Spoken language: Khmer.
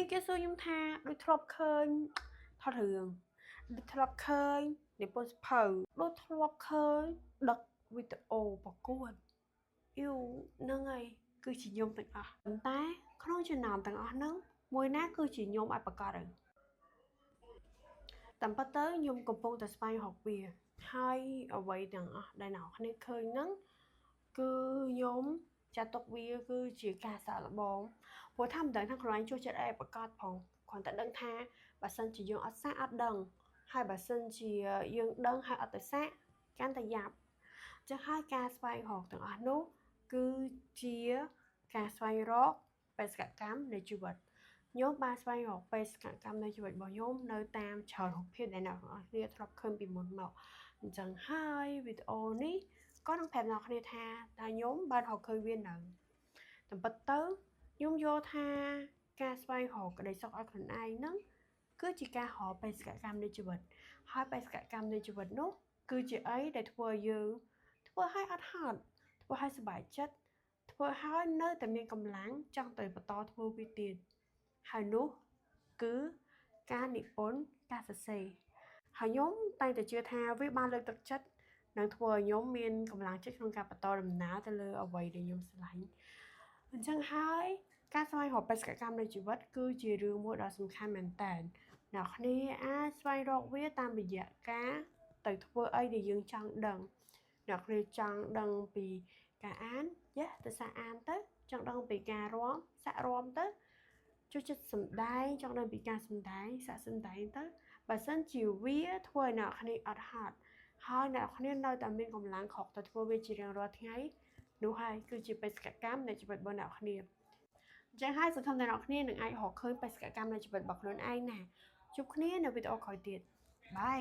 មានគេសួរខ្ញុំថាដូចធ្លាប់ឃើញថតរឿងដូចធ្លាប់ឃើញនិពន្ធសភៅដូចធ្លាប់ឃើញដឹកវីដេអូប្រកួតយូហ្នឹងហើយគឺជាខ្ញុំទាំងអស់ប៉ុន្តែក្នុងចំណោមទាំងអស់ហ្នឹងមួយណាគឺជាខ្ញុំឲ្យប្រកាសទៅតាមពិតទៅខ្ញុំកំពុងតែស្វែងរកវាហើយអ្វីទាំងអស់ដែលអ្នកគ្នាឃើញហ្នឹងគឺខ្ញុំចាត់ទុកវាគឺជាការសាកល្បងព្រោះថាមិនដឹងថាខ្លួនឯងចូលចិត្តអីប្រកាសផងគ្រាន់តែដឹងថាបើសិនជាយើងអត់សាកអត់ដឹងហើយបើសិនជាយើងដឹងហើយអត់ទៅសាកកាន់តែយ៉ាប់ចឹងហើយការស្វែងរកទាំងអស់នោះគឺជាការស្វែងរកបេសកកម្មនៃជីវិតខ្ញុំបានស្វែងរកបេសកកម្មនៃជីវិតរបស់ខ្ញុំនៅតាមច្រើនរូបភាពដែលអ្នកនរគ្នាធ្លាប់ឃើញពីមុនមកអញ្ចឹងហើយវីដេអូនេះក៏នឹងប្រាប់អ្នកគ្នាថាតើខ្ញុំបានរកឃើញវានៅតាមពិតទៅខ្ញុំយល់ថាការស្វែងរកក្តីសុខឲ្យខ្លួនឯងហ្នឹងគឺជាការរកបេសកកម្មនៃជីវិតហើយបេសកកម្មនៃជីវិតនោះគឺជាអីដែលធ្វើឲ្យយើងធ្វើឲ្យអត់ហត់ធ្វើឲ្យសប្បាយចិត្តធ្វើឲ្យនៅតែមានកម្លាំងចង់ទៅបន្តធ្វើវាទៀតហើយនោះគឺការនិពន្ធការសរសេរហើយខ្ញុំតែងតែជឿថាវាបានលើកទឹកចិត្តនឹងធ្វើឲ្យខ្ញុំមានកម្លាំងចិត្តក្នុងការបន្តដំណើរទៅលើអ្វីដែលខ្ញុំស្រឡាញ់អញ្ចឹងហើយការស្វែងរកបេសកកម្មនៃជីវិតគឺជារឿងមួយដ៏សំខាន់មែនតើអ្នកគ្នាអាចស្វែងរកវាតាមរយៈការទៅធ្វើអីដែលយើងចង់ដឹងអ្នកគ្នាចង់ដឹងពីការអានទៅសាកអានទៅចង់ដឹងពីការរាំសាករាំទៅចូលចិត្តសម្ដែងចង់ដឹងពីការសម្ដែងសាកសម្ដែងទៅបើសិនជាវាធ្វើឲ្យអ្នកគ្នាអត់ហត់ហើយអ្នកគ្នានៅតែមានកម្លាំងខកទៅធ្វើវាជារៀងរាល់ថ្ងៃនោះហើយគឺជាបេសកកម្មនៃជីវិតរបស់អ្នកគ្នាអញ្ចឹងហើយសង្ឃឹមថាអ្នកគ្នានឹងអាចរកឃើញបេសកកម្មនៃជីវិតរបស់ខ្លួនឯងណាជួបគ្នានៅវីដេអូក្រោយទៀតបាយ